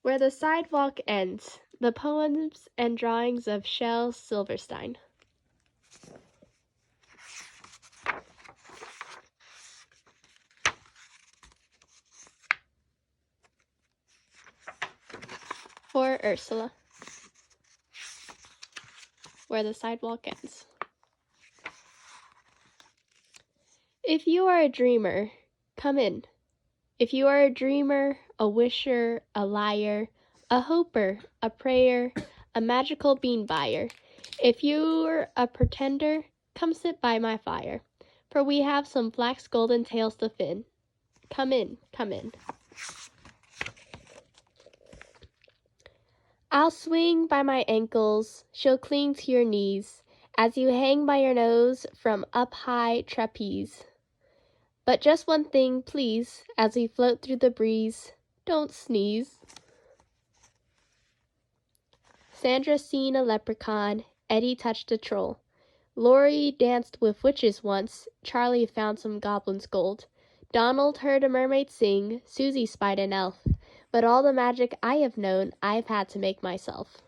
Where the Sidewalk Ends, the poems and drawings of Shel Silverstein. For Ursula. Where the Sidewalk Ends. If you are a dreamer, come in. If you are a dreamer, a wisher, a liar, a hoper, a prayer, a magical bean buyer, if you're a pretender, come sit by my fire, for we have some flax golden tales to fin. Come in, come in. I'll swing by my ankles, she'll cling to your knees, as you hang by your nose from up high trapeze. But just one thing, please, as we float through the breeze, don't sneeze. Sandra seen a leprechaun, Eddie touched a troll. Laurie danced with witches once, Charlie found some goblin's gold. Donald heard a mermaid sing, Susie spied an elf. But all the magic I have known, I've had to make myself.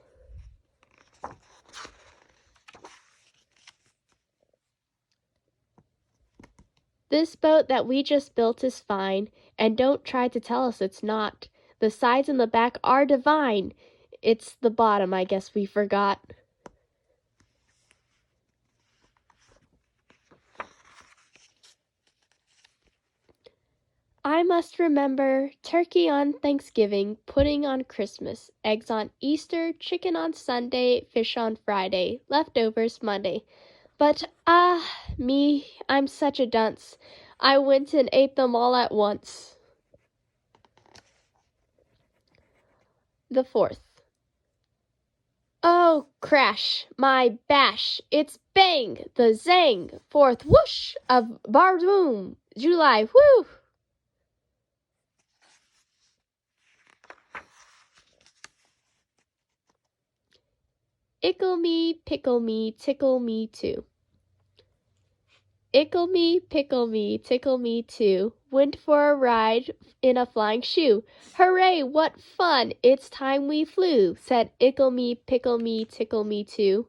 This boat that we just built is fine, and don't try to tell us it's not. The sides and the back are divine. It's the bottom, I guess we forgot. I must remember turkey on Thanksgiving, pudding on Christmas, eggs on Easter, chicken on Sunday, fish on Friday, leftovers Monday. But, me, I'm such a dunce. I went and ate them all at once. The 4th. Oh, crash, my bash, it's bang, the zang, 4th whoosh of barboom, July, whoo! Ickle me, pickle me, tickle me too. Ickle me, pickle me, tickle me too. Went for a ride in a flying shoe. Hooray, what fun! It's time we flew, said Ickle me, pickle me, tickle me too.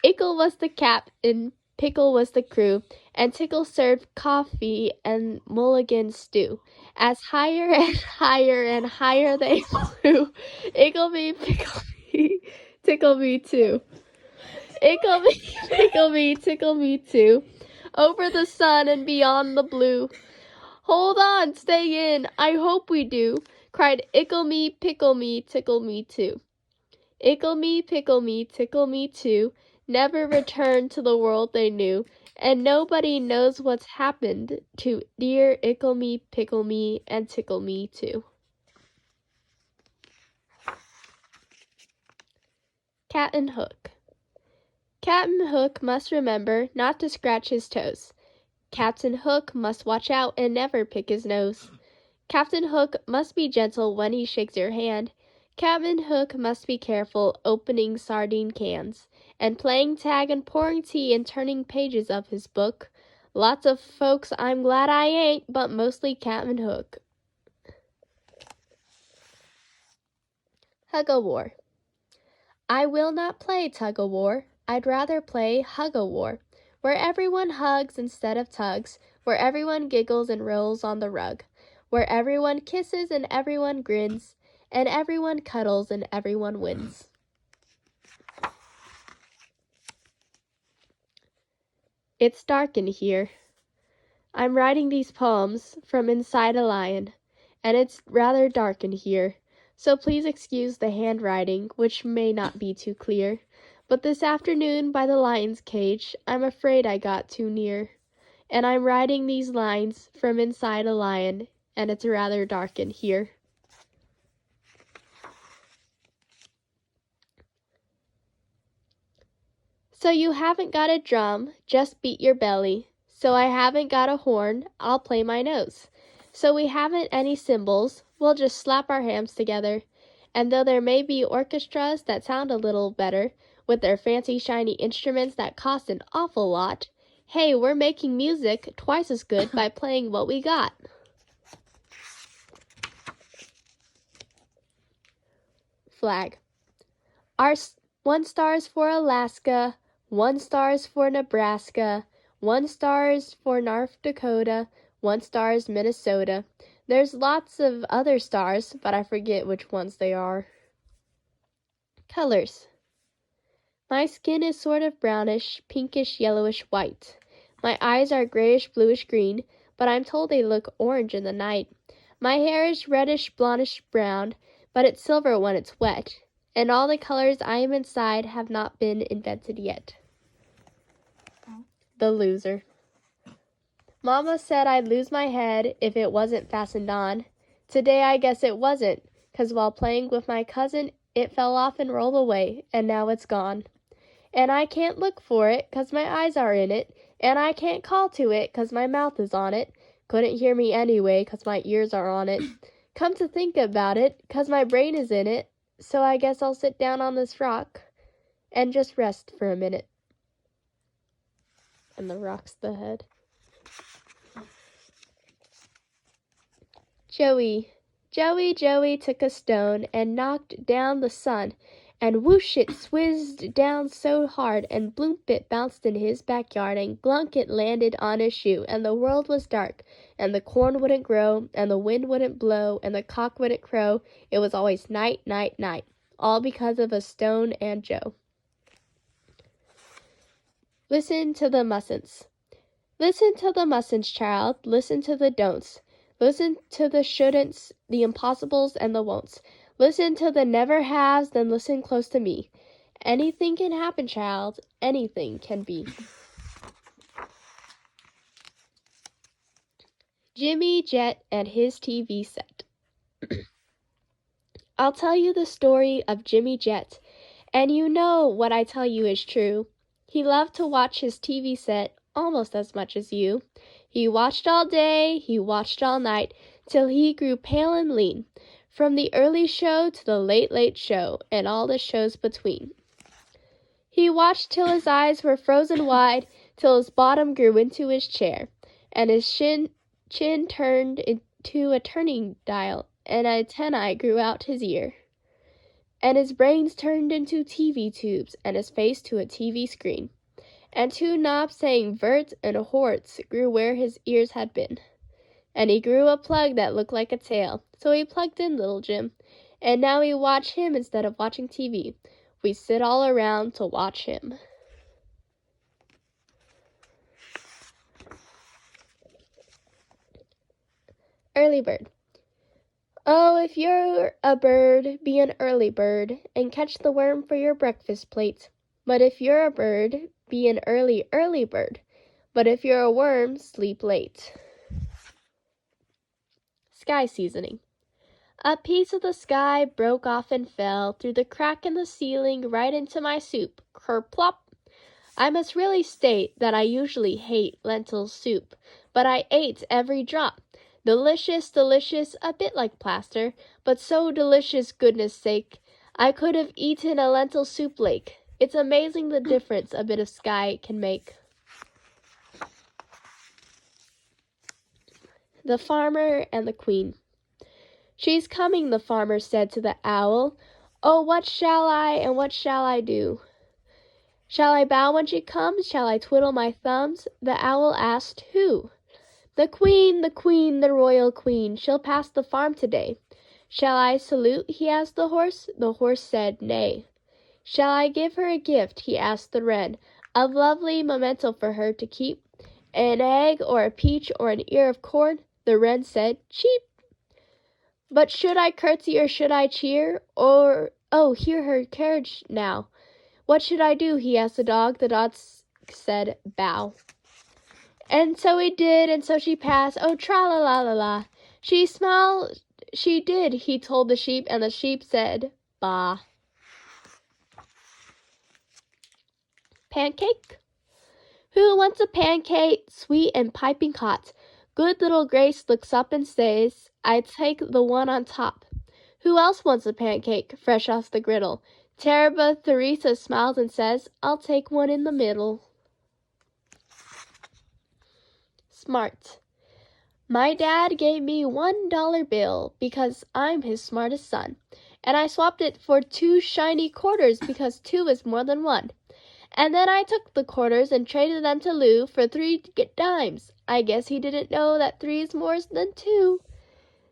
Ickle was the captain, Pickle was the crew, and Tickle served coffee and mulligan stew. As higher and higher and higher they flew, Ickle me, pickle me, tickle me too. Ickle me, pickle me, tickle me too. Over the sun and beyond the blue. Hold on, stay in, I hope we do, cried Ickle me, pickle me, tickle me too. Ickle me, pickle me, tickle me too, never returned to the world they knew, and nobody knows what's happened to dear Ickle me, pickle me, and tickle me too. Captain Hook. Captain Hook must remember not to scratch his toes. Captain Hook must watch out and never pick his nose. Captain Hook must be gentle when he shakes your hand. Captain Hook must be careful opening sardine cans, and playing tag and pouring tea and turning pages of his book. Lots of folks I'm glad I ain't, but mostly Captain Hook. Hug-a-war. I will not play tug-a-war. I'd rather play hug-a-war, where everyone hugs instead of tugs, where everyone giggles and rolls on the rug, where everyone kisses and everyone grins, and everyone cuddles and everyone wins. It's dark in here. I'm writing these poems from inside a lion, and it's rather dark in here, so please excuse the handwriting, which may not be too clear. But this afternoon by the lion's cage, I'm afraid I got too near, and I'm writing these lines from inside a lion, and it's rather dark in here. So you haven't got a drum, just beat your belly. So I haven't got a horn, I'll play my nose. So we haven't any cymbals, we'll just slap our hands together. And though there may be orchestras that sound a little better, with their fancy shiny instruments that cost an awful lot, hey, we're making music twice as good by playing what we got. flag. One star's for Alaska, one star's for Nebraska, one star's for North Dakota, one star's Minnesota. There's lots of other stars, but I forget which ones they are. Colors. My skin is sort of brownish, pinkish, yellowish, white. My eyes are grayish, bluish, green, but I'm told they look orange in the night. My hair is reddish, blondish, brown, but it's silver when it's wet, and all the colors I am inside have not been invented yet. The loser. Mama said I'd lose my head if it wasn't fastened on. Today I guess it wasn't, 'cause while playing with my cousin, it fell off and rolled away, and now it's gone. And I can't look for it, 'cause my eyes are in it, and I can't call to it, 'cause my mouth is on it. Couldn't hear me anyway, 'cause my ears are on it. Come to think about it, 'cause my brain is in it, so I guess I'll sit down on this rock and just rest for a minute. And the rock's the head. Joey took a stone and knocked down the sun, and whoosh it whizzed down so hard, and bloomp it bounced in his backyard, and glunk it landed on his shoe, and the world was dark, and the corn wouldn't grow, and the wind wouldn't blow, and the cock wouldn't crow. It was always night, night, night, all because of a stone and Joe. Listen to the mustn'ts. Listen to the mustn'ts, child, listen to the don'ts. Listen to the shouldn'ts, the impossibles, and the won'ts. Listen to the never haves, then listen close to me. Anything can happen, child, anything can be. Jimmy Jet and his TV set. I'll tell you the story of Jimmy Jet, and you know what I tell you is true. He loved to watch his TV set almost as much as you. He watched all day, he watched all night, till he grew pale and lean, from the early show to the late, late show, and all the shows between. He watched till his eyes were frozen wide, till his bottom grew into his chair, and his chin turned into a turning dial, and antennae grew out his ear, and his brains turned into TV tubes, and his face to a TV screen. And two knobs saying vert and horts grew where his ears had been. And he grew a plug that looked like a tail, so he plugged in little Jim. And now we watch him instead of watching TV. We sit all around to watch him. Early bird. Oh, if you're a bird, be an early bird, and catch the worm for your breakfast plate. But if you're a bird, be an early, early bird. But if you're a worm, sleep late. Sky seasoning. A piece of the sky broke off and fell through the crack in the ceiling right into my soup. Kerplop! I must really state that I usually hate lentil soup, but I ate every drop. Delicious, delicious, a bit like plaster, but so delicious, goodness sake. I could have eaten a lentil soup lake. It's amazing the difference a bit of sky can make. The Farmer and the Queen. She's coming, the farmer said to the owl. Oh, what shall I and what shall I do? Shall I bow when she comes? Shall I twiddle my thumbs? The owl asked who? The queen, the royal queen. She'll pass the farm today. Shall I salute? He asked the horse. The horse said nay. Shall I give her a gift? He asked the wren. A lovely memento for her to keep. An egg or a peach or an ear of corn? The wren said cheap. But should I curtsy or should I cheer? Or, oh, hear her carriage now. What should I do? He asked the dog. The dog said bow. And so he did, and so she passed. Oh, tra-la-la-la-la. She smiled, she did, he told the sheep, and the sheep said bah. Pancake? Who wants a pancake, sweet and piping hot? Good little Grace looks up and says, I take the one on top. Who else wants a pancake, fresh off the griddle? Terrible Theresa smiles and says, I'll take one in the middle. Smart. My dad gave me $1 bill because I'm his smartest son. and I swapped it for 2 shiny quarters because 2 is more than 1. And then I took the quarters and traded them to Lou for 3 dimes. I guess he didn't know that 3 is more than 2.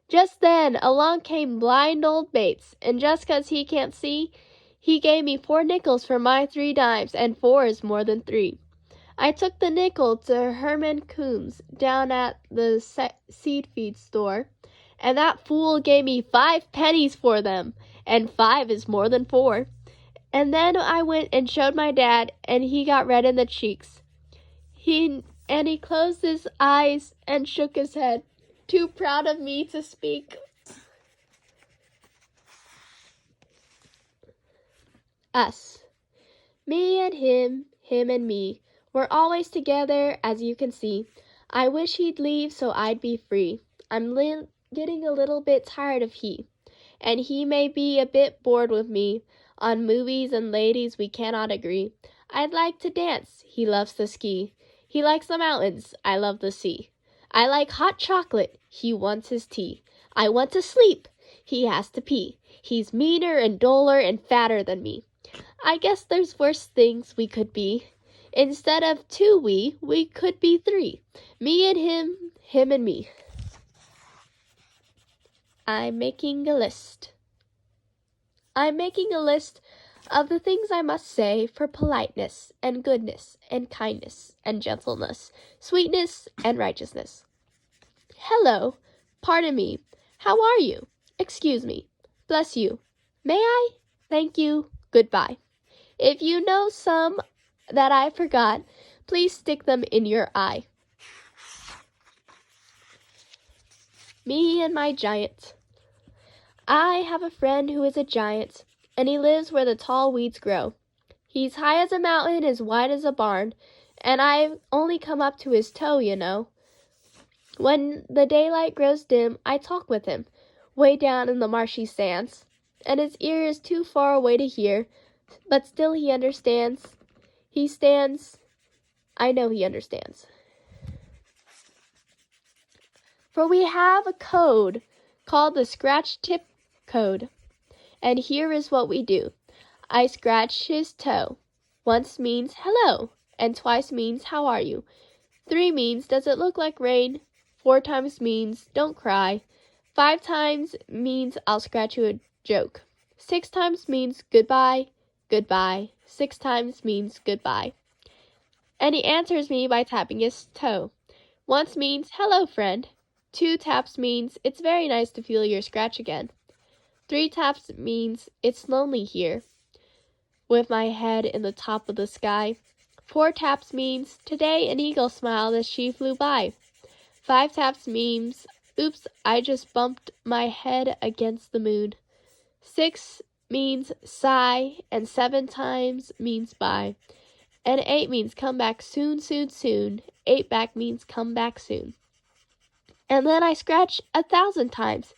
Just then, along came blind old Bates, and just 'cause he can't see, he gave me 4 nickels for my 3 dimes, and 4 is more than 3. I took the nickel to Herman Coombs down at the seed feed store, and that fool gave me 5 pennies for them, and 5 is more than 4. And then I went and showed my dad, and he got red in the cheeks. He closed his eyes and shook his head, too proud of me to speak. Us. Me and him and me. We're always together, as you can see. I wish he'd leave so I'd be free. I'm getting a little bit tired of he, and he may be a bit bored with me. On movies and ladies we cannot agree. I'd like to dance, he loves to ski. He likes the mountains, I love the sea. I like hot chocolate, he wants his tea. I want to sleep, he has to pee. He's meaner and duller and fatter than me. I guess there's worse things we could be. Instead of 2 we could be 3. Me and him and me. I'm making a list. I'm making a list of the things I must say for politeness and goodness and kindness and gentleness, sweetness and righteousness. Hello, pardon me, how are you? Excuse me, bless you, may I? Thank you, goodbye. If you know some that I forgot, please stick them in your eye. Me and my giant. I have a friend who is a giant, and he lives where the tall weeds grow. He's high as a mountain, as wide as a barn, and I've only come up to his toe, you know. When the daylight grows dim, I talk with him, way down in the marshy sands, and his ear is too far away to hear, but still he understands. I know he understands. For we have a code called the scratch tip code, and here is what we do. I scratch his toe. Once means hello, and twice means how are you. 3 means does it look like rain. 4 times means don't cry. 5 times means I'll scratch you a joke. 6 times means goodbye, goodbye. 6 times means goodbye. And he answers me by tapping his toe. Once means hello, friend. 2 taps means it's very nice to feel your scratch again. 3 taps means it's lonely here, with my head in the top of the sky. 4 taps means today an eagle smiled as she flew by. 5 taps means oops, I just bumped my head against the moon. 6 means sigh, and 7 times means bye. And 8 means come back soon, soon, soon. 8 back means come back soon. And then I scratch 1,000 times,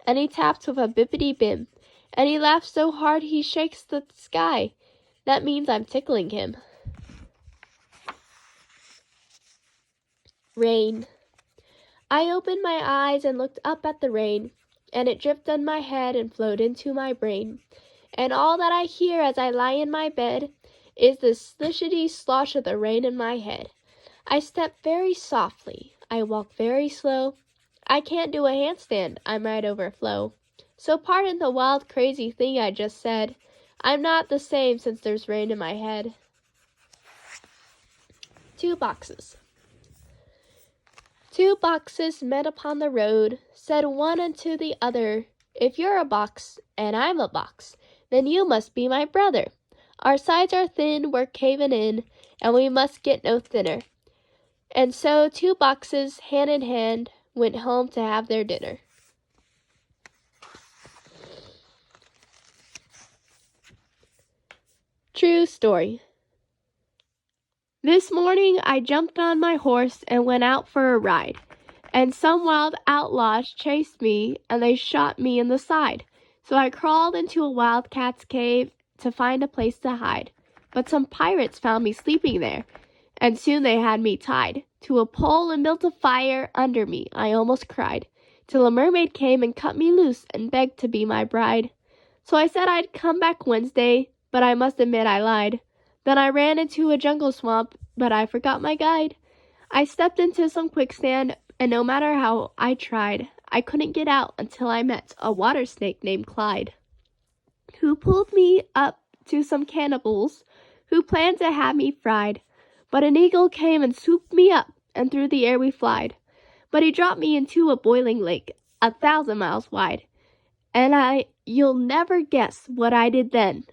and he taps with a bippity-bim, and he laughs so hard he shakes the sky. That means I'm tickling him. Rain. I opened my eyes and looked up at the rain, and it dripped on my head and flowed into my brain. And all that I hear as I lie in my bed is the slishety slosh of the rain in my head. I step very softly. I walk very slow. I can't do a handstand. I might overflow. So pardon the wild, crazy thing I just said. I'm not the same since there's rain in my head. 2 boxes. 2 boxes met upon the road, said one unto the other, if you're a box, and I'm a box, then you must be my brother. Our sides are thin, we're caving in, and we must get no thinner. And so 2 boxes, hand in hand, went home to have their dinner. True story. This morning I jumped on my horse and went out for a ride, and some wild outlaws chased me and they shot me in the side. So I crawled into a wildcat's cave to find a place to hide. But some pirates found me sleeping there, and soon they had me tied to a pole and built a fire under me. I almost cried, till a mermaid came and cut me loose and begged to be my bride. So I said I'd come back Wednesday, but I must admit I lied. Then I ran into a jungle swamp, but I forgot my guide. I stepped into some quicksand, and no matter how I tried, I couldn't get out until I met a water snake named Clyde, who pulled me up to some cannibals who planned to have me fried. But an eagle came and swooped me up, and through the air we flied. But he dropped me into a boiling lake, 1,000 miles wide. And you'll never guess what I did then.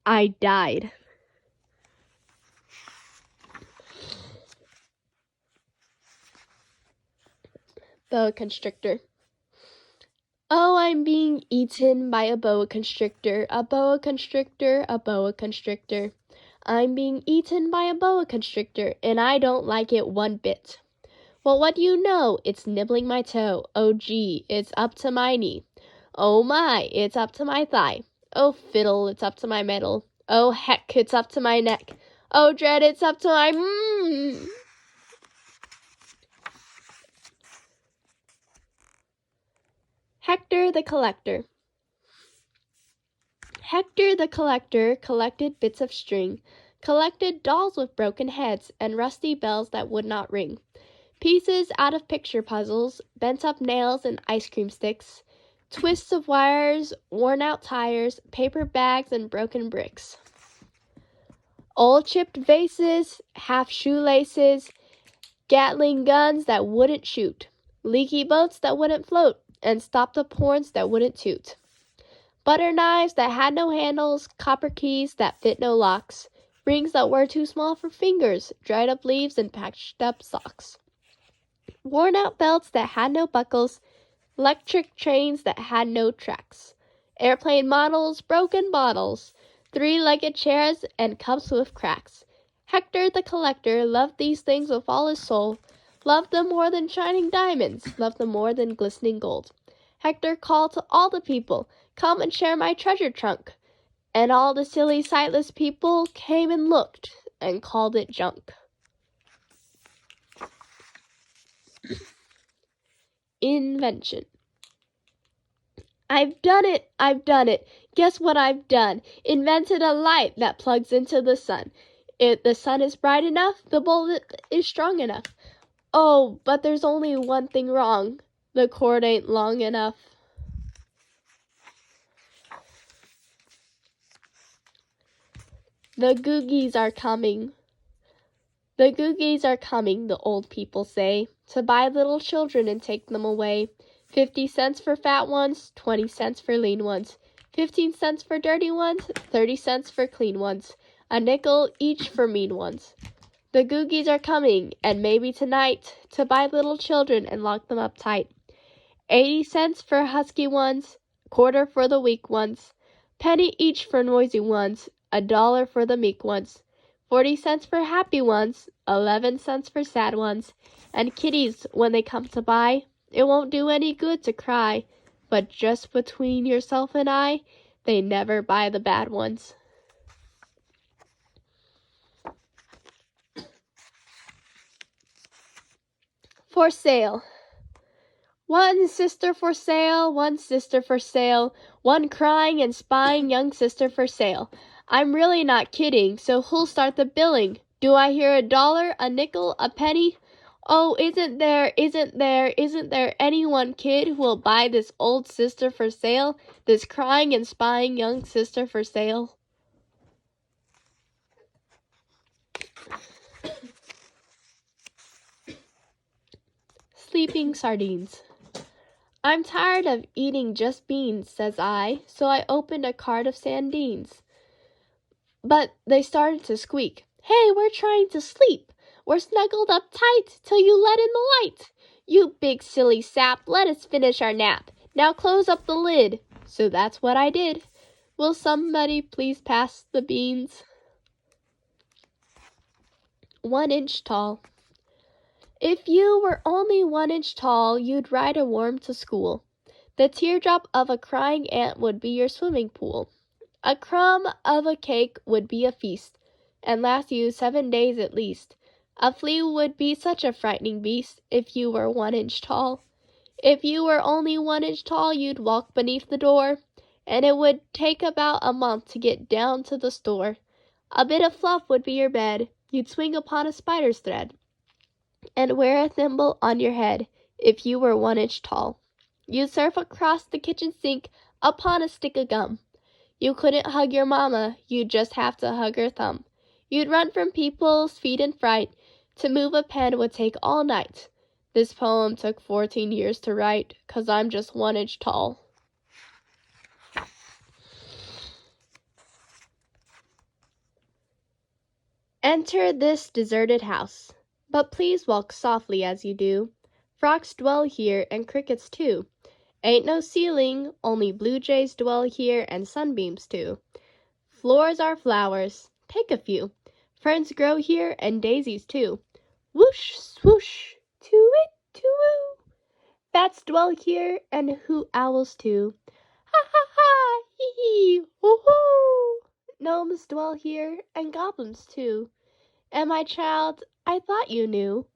I died. Boa Constrictor. Oh, I'm being eaten by a boa constrictor, a boa constrictor, a boa constrictor. I'm being eaten by a boa constrictor, and I don't like it one bit. Well, what do you know? It's nibbling my toe. Oh, gee, it's up to my knee. Oh, my, it's up to my thigh. Oh, fiddle, it's up to my middle. Oh, heck, it's up to my neck. Oh, dread, it's up to my Hector the Collector. Hector the Collector collected bits of string, collected dolls with broken heads and rusty bells that would not ring, pieces out of picture puzzles, bent-up nails and ice cream sticks, twists of wires, worn-out tires, paper bags, and broken bricks. Old chipped vases, half shoelaces, Gatling guns that wouldn't shoot, leaky boats that wouldn't float, and stopped-up horns that wouldn't toot. Butter knives that had no handles, copper keys that fit no locks, rings that were too small for fingers, dried-up leaves and patched-up socks. Worn-out belts that had no buckles, electric trains that had no tracks, airplane models, broken bottles, three-legged chairs, and cups with cracks. Hector the Collector loved these things with all his soul, loved them more than shining diamonds, loved them more than glistening gold. Hector called to all the people, "Come and share my treasure trunk." And all the silly, sightless people came and looked and called it junk. Invention. I've done it! I've done it! Guess what I've done? Invented a light that plugs into the sun. If the sun is bright enough, the bulb is strong enough. Oh, but there's only one thing wrong. The cord ain't long enough. The Googies are coming. The Googies are coming, the old people say, to buy little children and take them away. 50 cents for fat ones, 20 cents for lean ones, 15 cents for dirty ones, 30 cents for clean ones, a nickel each for mean ones. The Googies are coming, and maybe tonight, to buy little children and lock them up tight. 80 cents for husky ones, quarter for the weak ones, penny each for noisy ones, $1 for the meek ones, 40 cents for happy ones, 11 cents for sad ones, and kitties, when they come to buy, it won't do any good to cry, but just between yourself and I, they never buy the bad ones. For sale. One sister for sale, one sister for sale, one crying and spying young sister for sale. I'm really not kidding, so who'll start the billing? Do I hear $1, a nickel, a penny? Oh, isn't there anyone, kid, who will buy this old sister for sale, this crying and spying young sister for sale? Sleeping Sardines. I'm tired of eating just beans, says I, so I opened a cart of sardines. But they started to squeak. Hey, we're trying to sleep. We're snuggled up tight till you let in the light. You big silly sap, let us finish our nap. Now close up the lid. So that's what I did. Will somebody please pass the beans? 1 inch tall. If you were only 1 inch tall, you'd ride a worm to school. The teardrop of a crying ant would be your swimming pool. A crumb of a cake would be a feast, and last you 7 days at least. A flea would be such a frightening beast, if you were 1 inch tall. If you were only 1 inch tall, you'd walk beneath the door, and it would take about a month to get down to the store. A bit of fluff would be your bed, you'd swing upon a spider's thread, and wear a thimble on your head, if you were 1 inch tall. You'd surf across the kitchen sink upon a stick of gum. You couldn't hug your mama, you'd just have to hug her thumb. You'd run from people's feet in fright, to move a pen would take all night. This poem took 14 years to write, 'cause I'm just 1 inch tall. Enter this deserted house, but please walk softly as you do. Frogs dwell here and crickets too. Ain't no ceiling, only blue jays dwell here and sunbeams too. Floors are flowers, take a few. Ferns grow here and daisies too. Whoosh, swoosh, to-it, to-woo. Bats dwell here and hoot owls too. Ha ha ha, hee hee, hoo-hoo. Gnomes dwell here and goblins too. And my child, I thought you knew.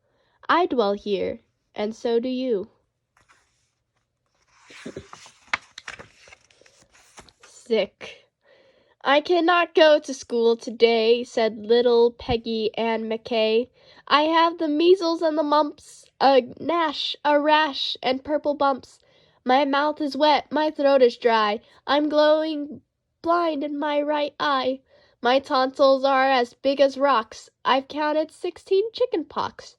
I dwell here, and so do you. Sick. I cannot go to school today, said little Peggy Ann McKay. I have the measles and the mumps, a gnash, a rash, and purple bumps. My mouth is wet, my throat is dry. I'm glowing blind in my right eye. My tonsils are as big as rocks. I've counted 16 chicken pox.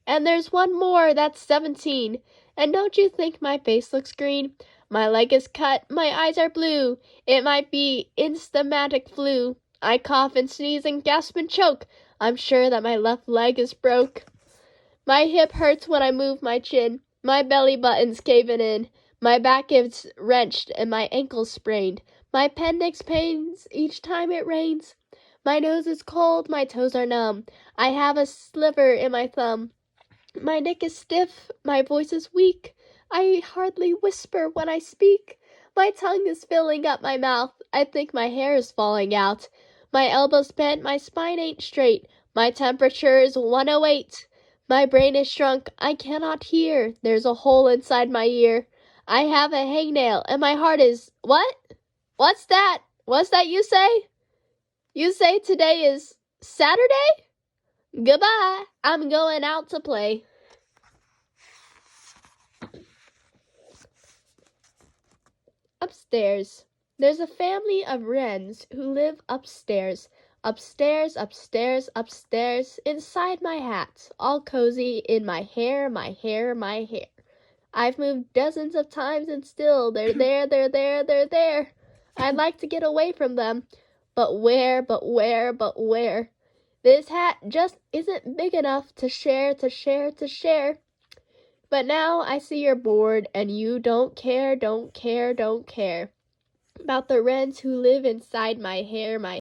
And there's one more, that's 17. And don't you think my face looks green? My leg is cut, my eyes are blue. It might be instamatic flu. I cough and sneeze and gasp and choke. I'm sure that my left leg is broke. My hip hurts when I move my chin. My belly button's caving in. My back is wrenched and my ankle's sprained. My appendix pains each time it rains. My nose is cold, my toes are numb. I have a sliver in my thumb. My neck is stiff, my voice is weak. I hardly whisper when I speak. My tongue is filling up my mouth. I think my hair is falling out. My elbow's bent, my spine ain't straight. My temperature is 108. My brain is shrunk, I cannot hear. There's a hole inside my ear. I have a hangnail, and my heart is... What? What's that? What's that you say? You say today is Saturday? Goodbye, I'm going out to play. Upstairs. There's a family of wrens who live upstairs. Upstairs, upstairs, upstairs, inside my hat, all cozy in my hair, my hair, my hair. I've moved dozens of times and still they're there, they're there, they're there. I'd like to get away from them. But where, but where, but where? This hat just isn't big enough to share, to share, to share. But now I see you're bored and you don't care, don't care, don't care about the wrens who live inside my hair, my